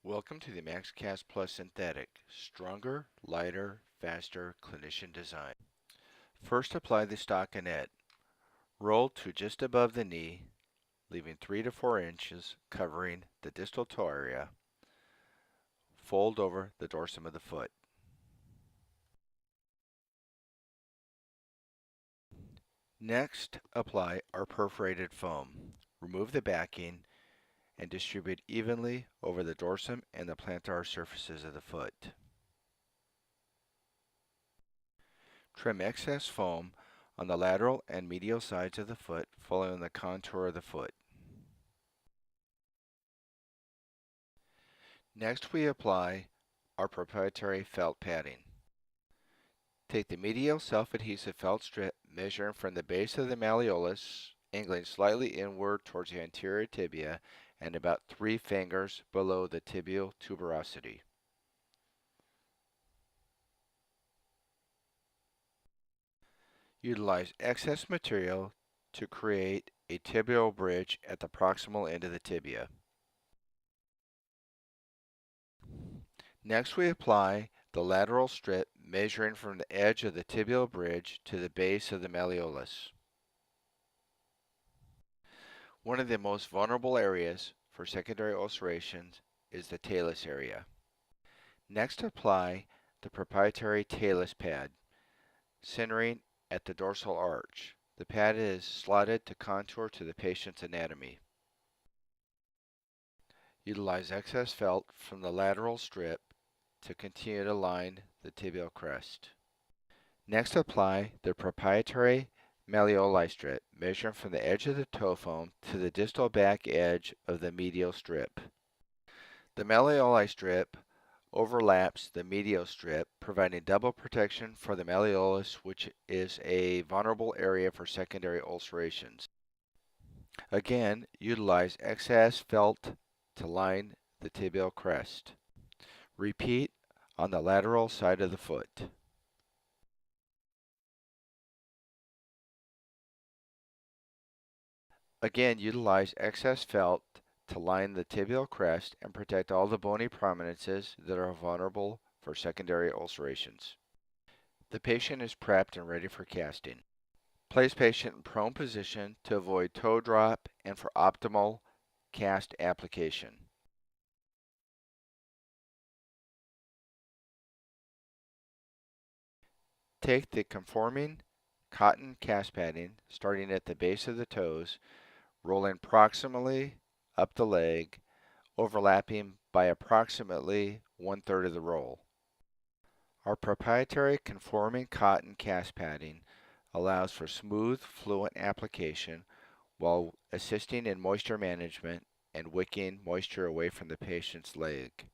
Welcome to the MaxCast Plus Synthetic. Stronger, lighter, faster clinician design. First, apply the stockinette. Roll to just above the knee, leaving 3 to 4 inches covering the distal toe area. Fold over the dorsum of the foot. Next, apply our perforated foam. Remove the backing and distribute evenly over the dorsum and the plantar surfaces of the foot. Trim excess foam on the lateral and medial sides of the foot, following the contour of the foot. Next, we apply our proprietary felt padding. Take the medial self-adhesive felt strip, measuring from the base of the malleolus, angling slightly inward towards the anterior tibia, and about 3 fingers below the tibial tuberosity. Utilize excess material to create a tibial bridge at the proximal end of the tibia. Next, we apply the lateral strip, measuring from the edge of the tibial bridge to the base of the malleolus. One of the most vulnerable areas for secondary ulcerations is the talus area. Next, apply the proprietary talus pad, centering at the dorsal arch. The pad is slotted to contour to the patient's anatomy. Utilize excess felt from the lateral strip to continue to line the tibial crest. Next, apply the proprietary malleoli strip, measuring from the edge of the toe foam to the distal back edge of the medial strip. The malleoli strip overlaps the medial strip, providing double protection for the malleolus, which is a vulnerable area for secondary ulcerations. Again, utilize excess felt to line the tibial crest. Repeat on the lateral side of the foot. Again, utilize excess felt to line the tibial crest and protect all the bony prominences that are vulnerable for secondary ulcerations. The patient is prepped and ready for casting. Place patient in prone position to avoid toe drop and for optimal cast application. Take the conforming cotton cast padding, starting at the base of the toes, rolling proximally up the leg, overlapping by approximately 1/3 of the roll. Our proprietary conforming cotton cast padding allows for smooth, fluent application while assisting in moisture management and wicking moisture away from the patient's leg.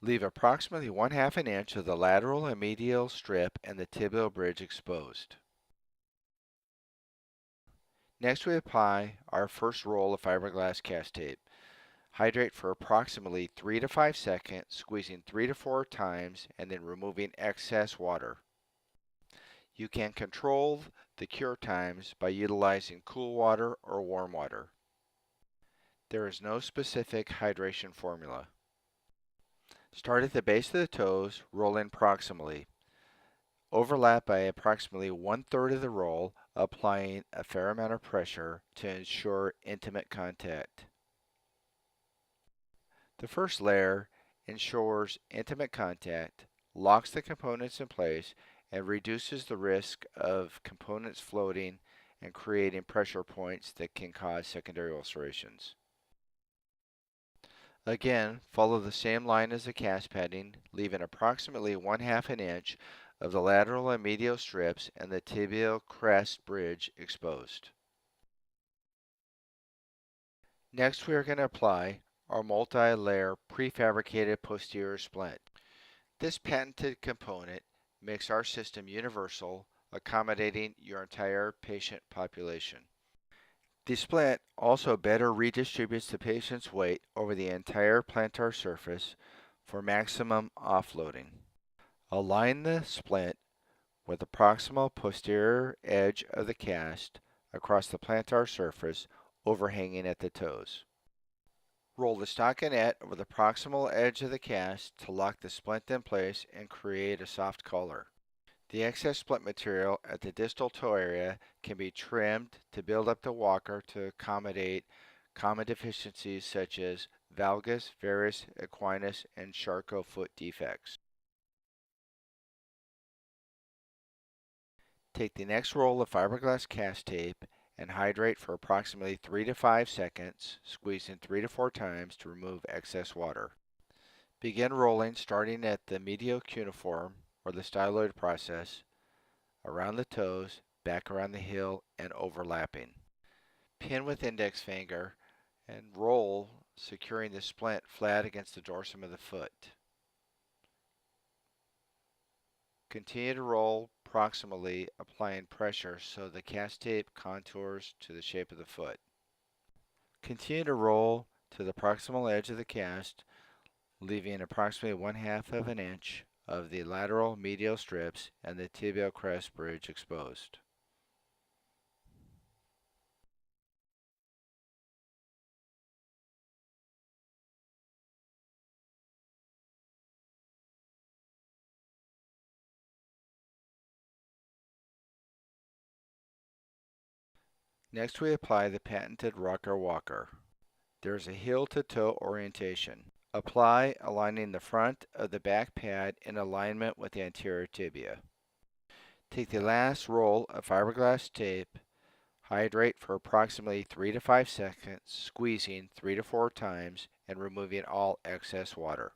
Leave approximately 1/2 an inch of the lateral and medial strip and the tibial bridge exposed. Next, we apply our first roll of fiberglass cast tape. Hydrate for approximately 3 to 5 seconds, squeezing 3 to 4 times and then removing excess water. You can control the cure times by utilizing cool water or warm water. There is no specific hydration formula. Start at the base of the toes, roll in proximally. Overlap by approximately 1/3 of the roll, applying a fair amount of pressure to ensure intimate contact. The first layer ensures intimate contact, locks the components in place, and reduces the risk of components floating and creating pressure points that can cause secondary ulcerations. Again, follow the same line as the cast padding, leaving approximately 1/2 an inch of the lateral and medial strips and the tibial crest bridge exposed. Next, we are going to apply our multi-layer prefabricated posterior splint. This patented component makes our system universal, accommodating your entire patient population. The splint also better redistributes the patient's weight over the entire plantar surface, for maximum offloading. Align the splint with the proximal posterior edge of the cast across the plantar surface, overhanging at the toes. Roll the stockinette over the proximal edge of the cast to lock the splint in place and create a soft collar. The excess splint material at the distal toe area can be trimmed to build up the walker to accommodate common deficiencies such as valgus, varus, equinus, and Charcot foot defects. Take the next roll of fiberglass cast tape and hydrate for approximately 3 to 5 seconds, squeezing 3 to 4 times to remove excess water. Begin rolling starting at the medial cuneiform or the styloid process, around the toes, back around the heel, and overlapping. Pin with index finger and roll, securing the splint flat against the dorsum of the foot. Continue to roll proximally, applying pressure so the cast tape contours to the shape of the foot. Continue to roll to the proximal edge of the cast, leaving approximately 1/2 of an inch of the lateral medial strips and the tibial crest bridge exposed. Next we apply the patented rocker walker. There is a heel to toe orientation. Apply aligning the front of the back pad in alignment with the anterior tibia. Take the last roll of fiberglass tape, hydrate for approximately 3 to 5 seconds, squeezing 3 to 4 times and removing all excess water.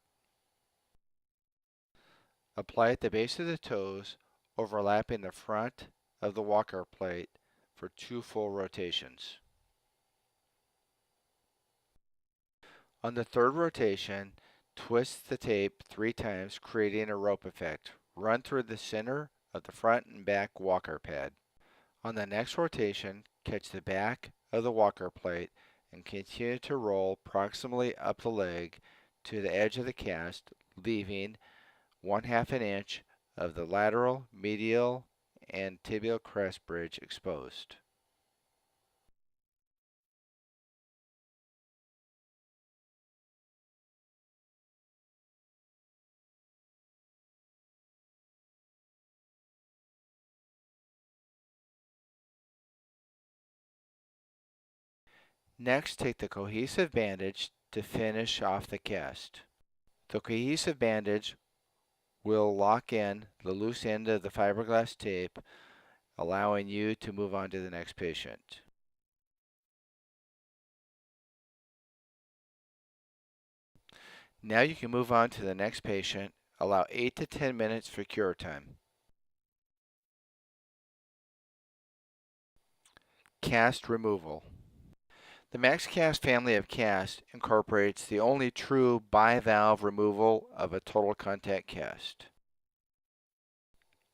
Apply at the base of the toes, overlapping the front of the walker plate for 2 full rotations. On the third rotation, twist the tape 3 times, creating a rope effect. Run through the center of the front and back walker pad. On the next rotation, catch the back of the walker plate and continue to roll proximally up the leg to the edge of the cast, leaving 1/2 an inch of the lateral, medial, and tibial crest bridge exposed. Next, take the cohesive bandage to finish off the cast. The cohesive bandage will lock in the loose end of the fiberglass tape, allowing you to move on to the next patient. Now you can move on to the next patient. Allow 8 to 10 minutes for cure time. Cast removal. The MaxCast family of casts incorporates the only true bivalve removal of a total contact cast.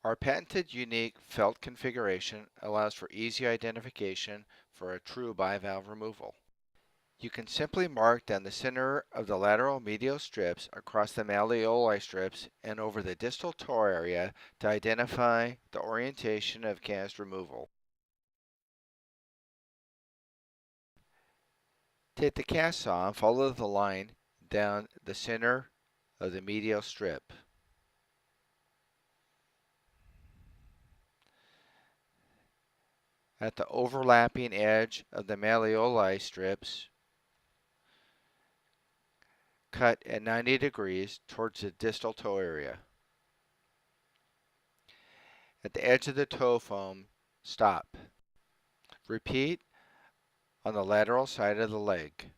Our patented unique felt configuration allows for easy identification for a true bivalve removal. You can simply mark down the center of the lateral medial strips across the malleoli strips and over the distal toe area to identify the orientation of cast removal. Take the cast saw and follow the line down the center of the medial strip. At the overlapping edge of the malleoli strips, cut at 90 degrees towards the distal toe area. At the edge of the toe foam, stop. Repeat on the lateral side of the leg.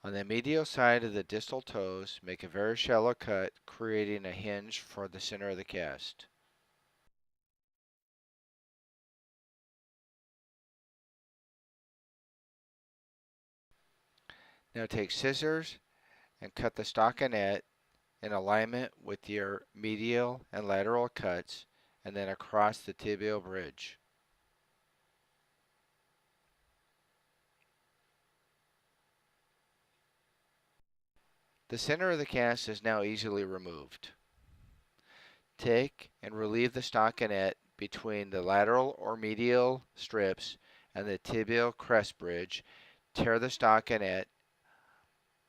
On the medial side of the distal toes, make a very shallow cut, creating a hinge for the center of the cast. Now take scissors and cut the stockinette in alignment with your medial and lateral cuts and then across the tibial bridge. The center of the cast is now easily removed. Take and relieve the stockinette between the lateral or medial strips and the tibial crest bridge. Tear the stockinette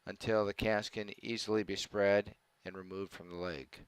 until the cast can easily be spread and removed from the leg.